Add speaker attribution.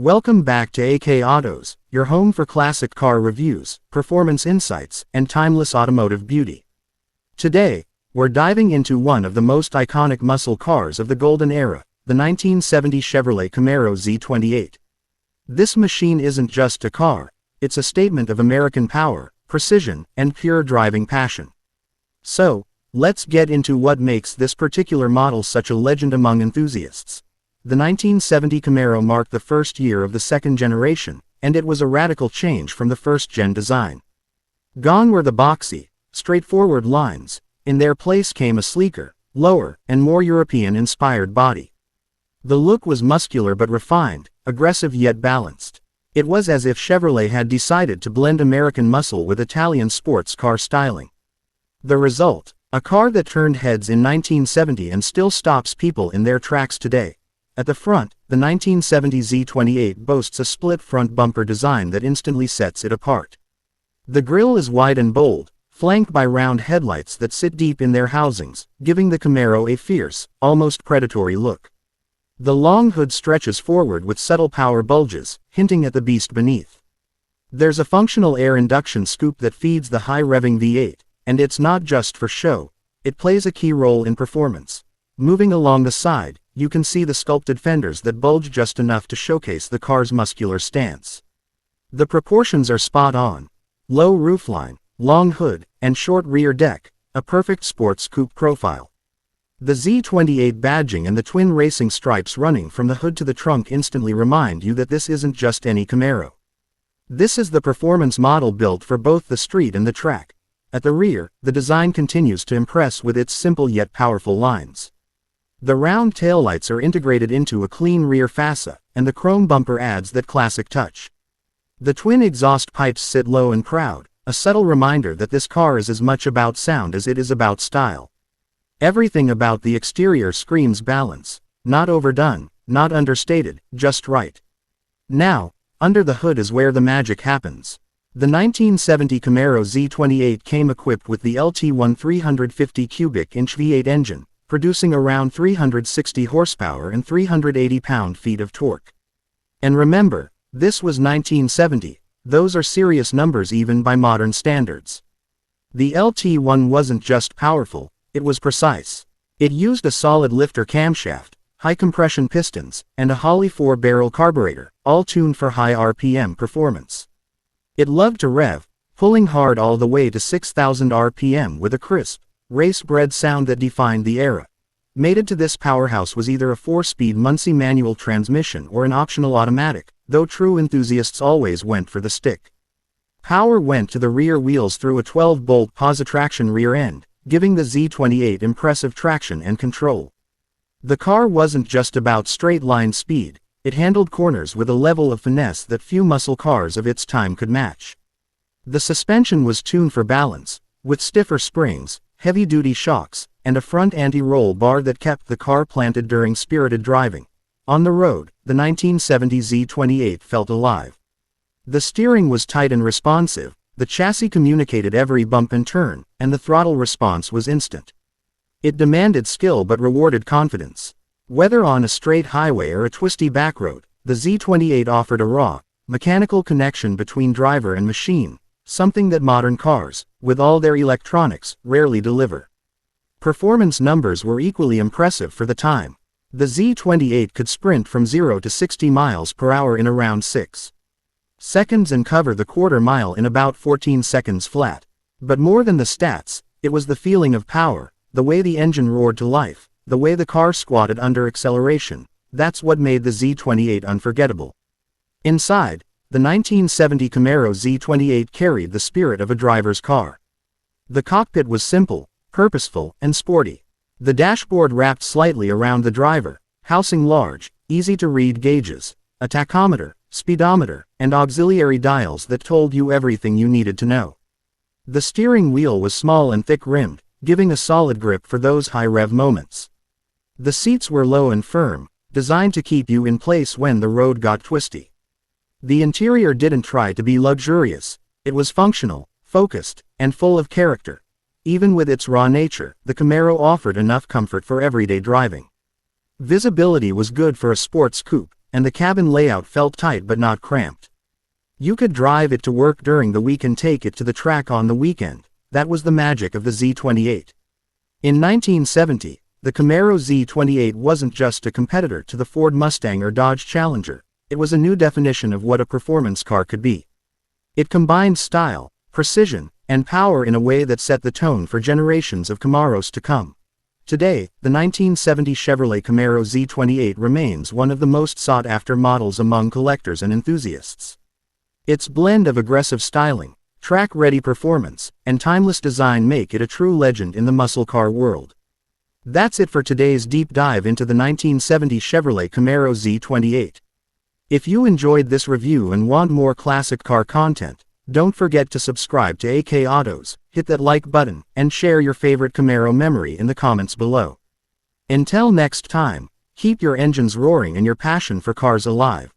Speaker 1: Welcome back to AK Autos, your home for classic car reviews, performance insights, and timeless automotive beauty. Today, we're diving into one of the most iconic muscle cars of the golden era, the 1970 Chevrolet Camaro Z28. This machine isn't just a car, it's a statement of American power, precision, and pure driving passion. So, let's get into what makes this particular model such a legend among enthusiasts. The 1970 Camaro marked the first year of the second generation, and it was a radical change from the first-gen design. Gone were the boxy, straightforward lines. In their place came a sleeker, lower, and more European-inspired body. The look was muscular but refined, aggressive yet balanced. It was as if Chevrolet had decided to blend American muscle with Italian sports car styling. The result, a car that turned heads in 1970 and still stops people in their tracks today. At the front, the 1970 Z28 boasts a split front bumper design that instantly sets it apart. The grille is wide and bold, flanked by round headlights that sit deep in their housings, giving the Camaro a fierce, almost predatory look. The long hood stretches forward with subtle power bulges, hinting at the beast beneath. There's a functional air induction scoop that feeds the high-revving V8, and it's not just for show, it plays a key role in performance. Moving along the side, you can see the sculpted fenders that bulge just enough to showcase the car's muscular stance. The proportions are spot on. Low roofline, long hood, and short rear deck, a perfect sports coupe profile. The Z28 badging and the twin racing stripes running from the hood to the trunk instantly remind you that this isn't just any Camaro. This is the performance model built for both the street and the track. At the rear, the design continues to impress with its simple yet powerful lines. The round taillights are integrated into a clean rear fascia, and the chrome bumper adds that classic touch. The twin exhaust pipes sit low and proud, a subtle reminder that this car is as much about sound as it is about style. Everything about the exterior screams balance, not overdone, not understated, just right. Now, under the hood is where the magic happens. The 1970 Camaro Z28 came equipped with the LT1 350 cubic inch V8 engine, producing around 360 horsepower and 380 pound-feet of torque. And remember, this was 1970, those are serious numbers even by modern standards. The LT1 wasn't just powerful, it was precise. It used a solid lifter camshaft, high-compression pistons, and a Holley 4-barrel carburetor, all tuned for high RPM performance. It loved to rev, pulling hard all the way to 6,000 RPM with a crisp, race-bred sound that defined the era. Mated to this powerhouse was either a 4-speed Muncie manual transmission or an optional automatic, though true enthusiasts always went for the stick. Power went to the rear wheels through a 12-bolt positraction rear end, giving the Z28 impressive traction and control. The car wasn't just about straight-line speed, it handled corners with a level of finesse that few muscle cars of its time could match. The suspension was tuned for balance, with stiffer springs, heavy-duty shocks, and a front anti-roll bar that kept the car planted during spirited driving. On the road, the 1970 Z28 felt alive. The steering was tight and responsive, the chassis communicated every bump and turn, and the throttle response was instant. It demanded skill but rewarded confidence. Whether on a straight highway or a twisty back road, the Z28 offered a raw, mechanical connection between driver and machine, something that modern cars, with all their electronics, rarely deliver. Performance numbers were equally impressive for the time. The Z28 could sprint from 0 to 60 miles per hour in around 6 seconds and cover the quarter mile in about 14 seconds flat. But more than the stats, it was the feeling of power, the way the engine roared to life, the way the car squatted under acceleration, that's what made the Z28 unforgettable. Inside, the 1970 Camaro Z28 carried the spirit of a driver's car. The cockpit was simple, purposeful, and sporty. The dashboard wrapped slightly around the driver, housing large, easy-to-read gauges, a tachometer, speedometer, and auxiliary dials that told you everything you needed to know. The steering wheel was small and thick-rimmed, giving a solid grip for those high-rev moments. The seats were low and firm, designed to keep you in place when the road got twisty. The interior didn't try to be luxurious, it was functional, focused, and full of character. Even with its raw nature, the Camaro offered enough comfort for everyday driving. Visibility was good for a sports coupe, and the cabin layout felt tight but not cramped. You could drive it to work during the week and take it to the track on the weekend. That was the magic of the Z28. In 1970, the Camaro Z28 wasn't just a competitor to the Ford Mustang or Dodge Challenger. It was a new definition of what a performance car could be. It combined style, precision, and power in a way that set the tone for generations of Camaros to come. Today, the 1970 Chevrolet Camaro Z28 remains one of the most sought-after models among collectors and enthusiasts. Its blend of aggressive styling, track-ready performance, and timeless design make it a true legend in the muscle car world. That's it for today's deep dive into the 1970 Chevrolet Camaro Z28. If you enjoyed this review and want more classic car content, don't forget to subscribe to AK Autos, hit that like button, and share your favorite Camaro memory in the comments below. Until next time, keep your engines roaring and your passion for cars alive.